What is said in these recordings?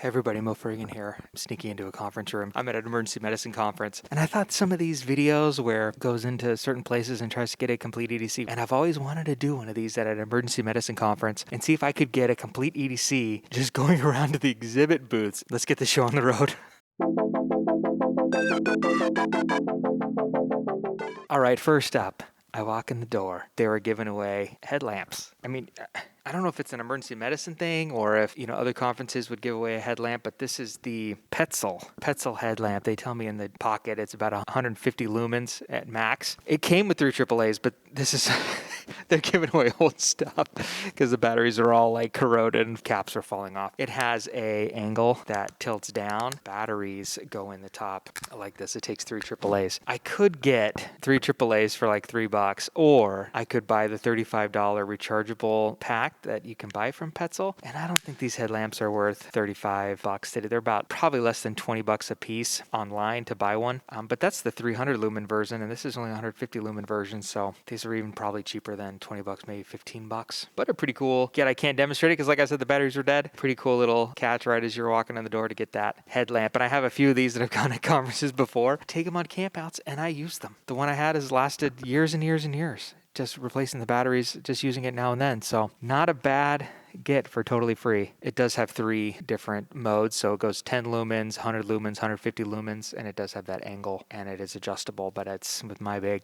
Hey everybody, Mo Fergan here. I'm sneaking into a conference room. I'm at an emergency medicine conference, and I thought some of these videos where it goes into certain places and tries to get a complete EDC, and I've always wanted to do one of these at an emergency medicine conference and see if I could get a complete EDC just going around to the exhibit booths. Let's get the show on the road. All right, first up, I walk in the door. They were giving away headlamps. I mean, I don't know if it's an emergency medicine thing or if, other conferences would give away a headlamp, but this is the Petzl headlamp. They tell me in the pocket it's about 150 lumens at max. It came with 3 AAAs, but this is, they're giving away old stuff because the batteries are all like corroded and caps are falling off. It has a angle that tilts down. Batteries go in the top like this. It takes 3 AAAs. I could get 3 AAAs for like $3, or I could buy the $35 rechargeable pack that you can buy from Petzl. And I don't think these headlamps are worth $35 today. They're about probably less than $20 a piece online to buy one. But that's the 300 lumen version, and this is only 150 lumen version. So these are even probably cheaper than $20, maybe $15. But they're pretty cool. Yet I can't demonstrate it because, like I said, the batteries are dead. Pretty cool little catch right as you're walking in the door to get that headlamp. And I have a few of these that I've gone to conferences before. Take them on campouts, and I use them. The one I had has lasted years and years and years. Just replacing the batteries, just using it now and then. So not a bad get for totally free. It does have 3 different modes. So it goes 10 lumens, 100 lumens, 150 lumens, and it does have that angle, and it is adjustable, but it's with my big,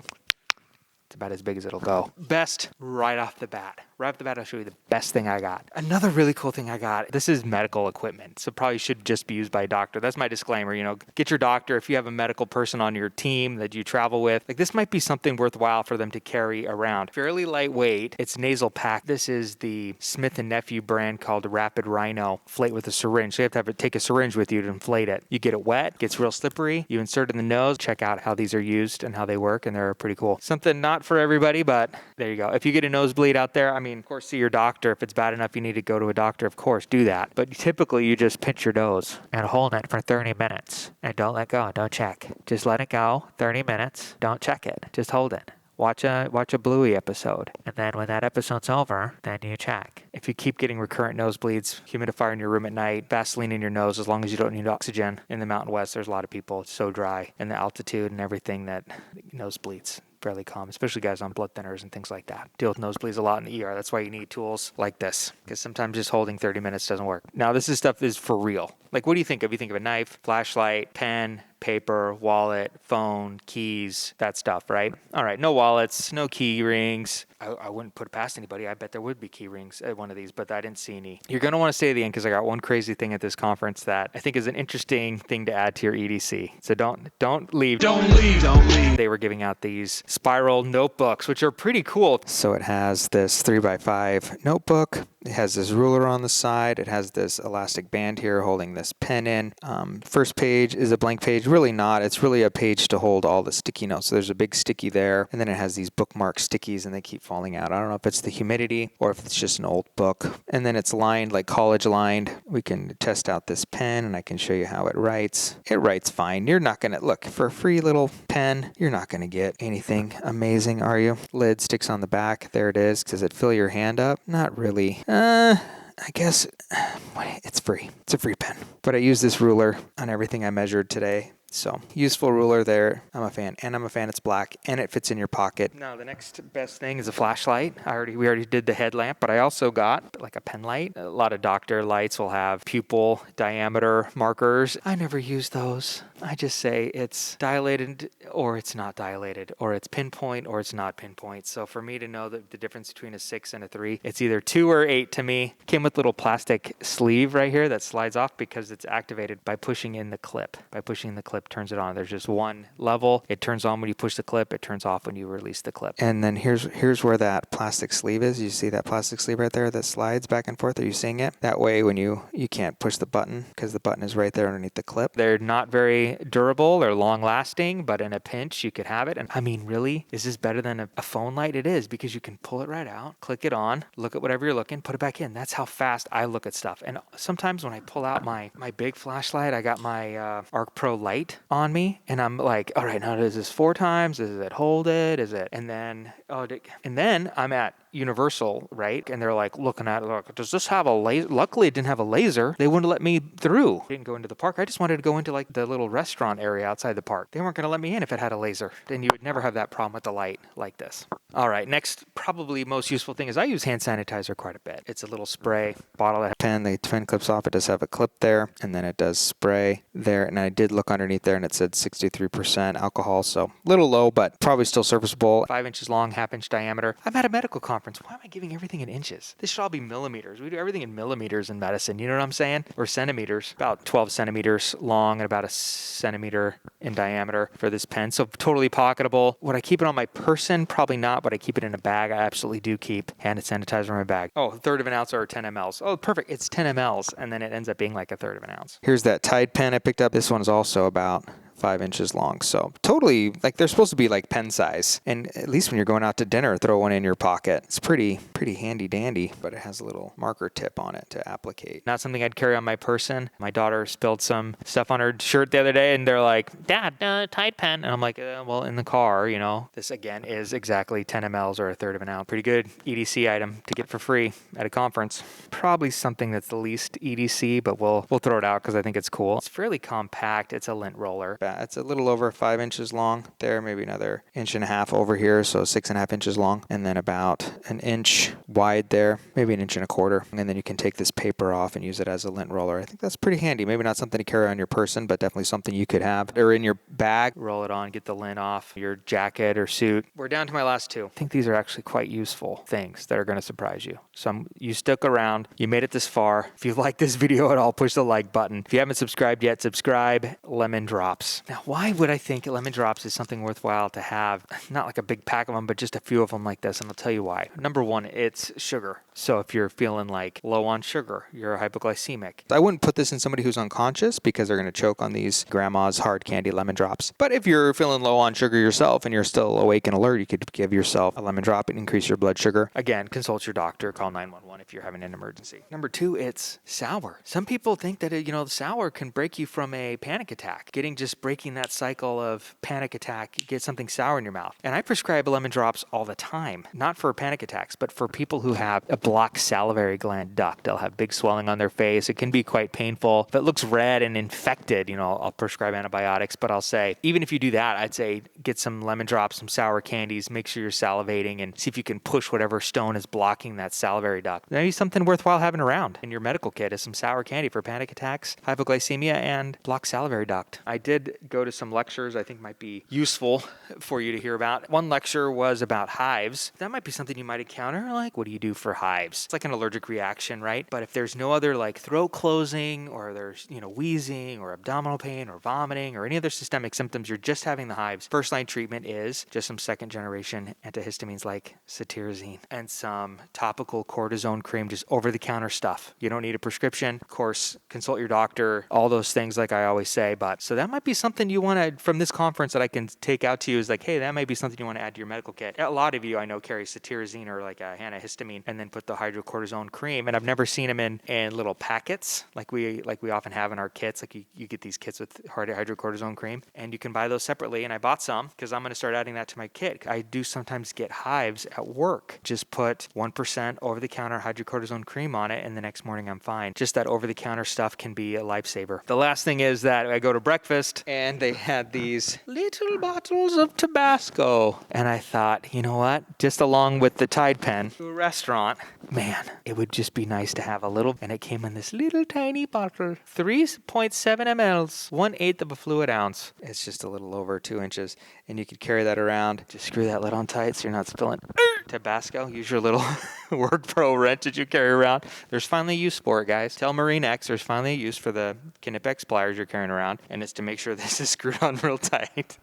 it's about as big as it'll go. Best right off the bat. Right off the bat, I'll show you the best thing I got. Another really cool thing I got. This is medical equipment, so probably should just be used by a doctor. That's my disclaimer. Get your doctor if you have a medical person on your team that you travel with. Like, this might be something worthwhile for them to carry around. Fairly lightweight. It's nasal pack. This is the Smith & Nephew brand called Rapid Rhino. Inflate with a syringe. So you have to take a syringe with you to inflate it. You get it wet, gets real slippery. You insert it in the nose. Check out how these are used and how they work, and they're pretty cool. Something not for everybody, but there you go. If you get a nosebleed out there, of course, see your doctor. If it's bad enough you need to go to a doctor, of course, do that. But typically, you just pinch your nose and hold it for 30 minutes. And don't let go. Don't check. Just let it go. 30 minutes. Don't check it. Just hold it. Watch a Bluey episode. And then when that episode's over, then you check. If you keep getting recurrent nosebleeds, humidifier in your room at night, Vaseline in your nose, as long as you don't need oxygen. In the Mountain West, there's a lot of people. It's so dry. And the altitude and everything that nosebleeds. Fairly common, especially guys on blood thinners and things like that. Deal with nosebleeds a lot in the ER. That's why you need tools like this, because sometimes just holding 30 minutes doesn't work. Now, this is for real. Like, what do you think of? You think of a knife, flashlight, pen, paper, wallet, phone, keys, that stuff, right? All right, no wallets, no key rings. I wouldn't put it past anybody. I bet there would be key rings at one of these, but I didn't see any. You're going to want to stay at the end because I got one crazy thing at this conference that I think is an interesting thing to add to your EDC. So don't leave. Don't leave. They were giving out these spiral notebooks, which are pretty cool. So it has this 3x5 notebook. It has this ruler on the side. It has this elastic band here holding this pen in. First page is a blank page. Really not. It's really a page to hold all the sticky notes. So there's a big sticky there. And then it has these bookmark stickies, and they keep falling out. I don't know if it's the humidity or if it's just an old book. And then it's lined, like college lined. We can test out this pen, and I can show you how it writes. It writes fine. You're not going to, look, for a free little pen, you're not going to get anything amazing, are you? Lid sticks on the back. There it is. Does it fill your hand up? Not really. I guess it's free. It's a free pen. But I use this ruler on everything I measured today. So, useful ruler there. I'm a fan. And I'm a fan it's black, and it fits in your pocket. Now, the next best thing is a flashlight. We already did the headlamp, but I also got like a pen light. A lot of doctor lights will have pupil diameter markers. I never use those. I just say it's dilated or it's not dilated, or it's pinpoint or it's not pinpoint. So for me to know the difference between a 6 and a 3, it's either 2 or 8 to me. Came with a little plastic sleeve right here that slides off because it's activated by pushing in the clip. By pushing the clip turns it on. There's just one level. It turns on when you push the clip. It turns off when you release the clip. And then here's where that plastic sleeve is. You see that plastic sleeve right there that slides back and forth? Are you seeing it? That way when you can't push the button because the button is right there underneath the clip. They're not very durable or long lasting, but in a pinch you could have it. And I mean, really, is this better than a phone light? It is, because you can pull it right out, click it on, look at whatever you're looking, put it back in. That's how fast I look at stuff. And sometimes when I pull out my big flashlight, I got my Arc Pro light on me, and I'm like, all right, now is this 4 times? Is it hold it? Is it? And then I'm at universal, right? And they're like looking at it, look, does this have a laser? Luckily, it didn't have a laser. They wouldn't let me through. I didn't go into the park. I just wanted to go into like the little restaurant area outside the park. They weren't going to let me in if it had a laser. Then you would never have that problem with the light like this. All right, next, probably most useful thing is I use hand sanitizer quite a bit. It's a little spray bottle that the pen clips off. It does have a clip there, and then it does spray there. And I did look underneath there, and it said 63% alcohol, so a little low, but probably still serviceable. 5 inches long, half-inch diameter. I'm at a medical conference. Why am I giving everything in inches? This should all be millimeters. We do everything in millimeters in medicine. You know what I'm saying? Or centimeters. About 12 centimeters long and about a centimeter in diameter for this pen. So totally pocketable. Would I keep it on my person? Probably not, but I keep it in a bag. I absolutely do keep hand sanitizer in my bag. Oh, a third of an ounce or 10 mLs. Oh, perfect. It's 10 mLs, and then it ends up being like a third of an ounce. Here's that Tide pen I picked up. This one is also about 5 inches long. So totally, like, they're supposed to be like pen size. And at least when you're going out to dinner, throw one in your pocket. It's pretty handy dandy, but it has a little marker tip on it to applicate. Not something I'd carry on my person. My daughter spilled some stuff on her shirt the other day, and they're like, Dad, Tide pen. And I'm like, well, in the car, you know. This again is exactly 10 mLs or a third of an ounce. Pretty good EDC item to get for free at a conference. Probably something that's the least EDC, but we'll throw it out because I think it's cool. It's fairly compact. It's a lint roller. It's a little over 5 inches long there, maybe another 1.5 inches over here, so 6.5 inches long, and then about an inch wide there, maybe 1.25 inches. And then you can take this paper off and use it as a lint roller. I think that's pretty handy. Maybe not something to carry on your person, but definitely something you could have or in your bag. Roll it on, get the lint off your jacket or suit. We're down to my last two. I think these are actually quite useful things that are going to surprise you. So you stuck around. You made it this far. If you like this video at all, push the like button. If you haven't subscribed yet, subscribe. Lemon drops. Now, why would I think lemon drops is something worthwhile to have? Not like a big pack of them, but just a few of them like this, and I'll tell you why. Number one, it's sugar. So if you're feeling like low on sugar, you're hypoglycemic. I wouldn't put this in somebody who's unconscious because they're going to choke on these grandma's hard candy lemon drops. But if you're feeling low on sugar yourself and you're still awake and alert, you could give yourself a lemon drop and increase your blood sugar. Again, consult your doctor, call 911 if you're having an emergency. Number two, it's sour. Some people think that, sour can break you from a panic attack. Breaking that cycle of panic attack, get something sour in your mouth. And I prescribe lemon drops all the time, not for panic attacks, but for people who have a blocked salivary gland duct. They'll have big swelling on their face. It can be quite painful. If it looks red and infected, I'll prescribe antibiotics, but I'll say, even if you do that, I'd say get some lemon drops, some sour candies, make sure you're salivating and see if you can push whatever stone is blocking that salivary duct. Maybe something worthwhile having around in your medical kit is some sour candy for panic attacks, hypoglycemia, and blocked salivary duct. I did go to some lectures I think might be useful for you to hear about. One lecture was about hives. That might be something you might encounter. Like, what do you do for hives? It's like an allergic reaction, right? But if there's no other like throat closing or there's, wheezing or abdominal pain or vomiting or any other systemic symptoms, you're just having the hives. First line treatment is just some second generation antihistamines like cetirizine and some topical cortisone cream, just over the counter stuff. You don't need a prescription. Of course, consult your doctor, all those things like I always say. But so that might be something you want to, from this conference that I can take out to you is like, hey, that might be something you want to add to your medical kit. A lot of you I know carry cetirizine or like a antihistamine and then put the hydrocortisone cream. And I've never seen them in little packets like we often have in our kits. Like you get these kits with hydrocortisone cream and you can buy those separately. And I bought some because I'm going to start adding that to my kit. I do sometimes get hives at work. Just put 1% over-the-counter hydrocortisone cream on it and the next morning I'm fine. Just that over-the-counter stuff can be a lifesaver. The last thing is that I go to breakfast and they had these little bottles of Tabasco. And I thought, you know what? Just along with the Tide pen to a restaurant, man, it would just be nice to have a little. And it came in this little tiny bottle, 3.7 mLs, 1/8 of a fluid ounce. It's just a little over 2 inches. And you could carry that around. Just screw that lid on tight so you're not spilling Tabasco. Use your little work pro wrench that you carry around. There's finally a use for it, guys. Tell Marine X there's finally a use for the Knipex pliers you're carrying around. And it's to make sure this is screwed on real tight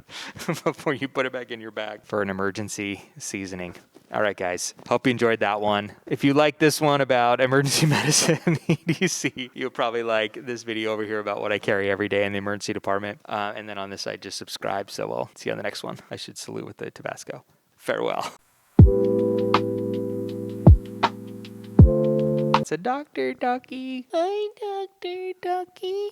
before you put it back in your bag for an emergency seasoning. All right, guys. Hope you enjoyed that one. If you like this one about emergency medicine and EDC, you'll probably like this video over here about what I carry every day in the emergency department. And then on this side, just subscribe. So we'll see you on the next one. I should salute with the Tabasco. Farewell. It's a Dr. Ducky. Hi, Dr. Ducky.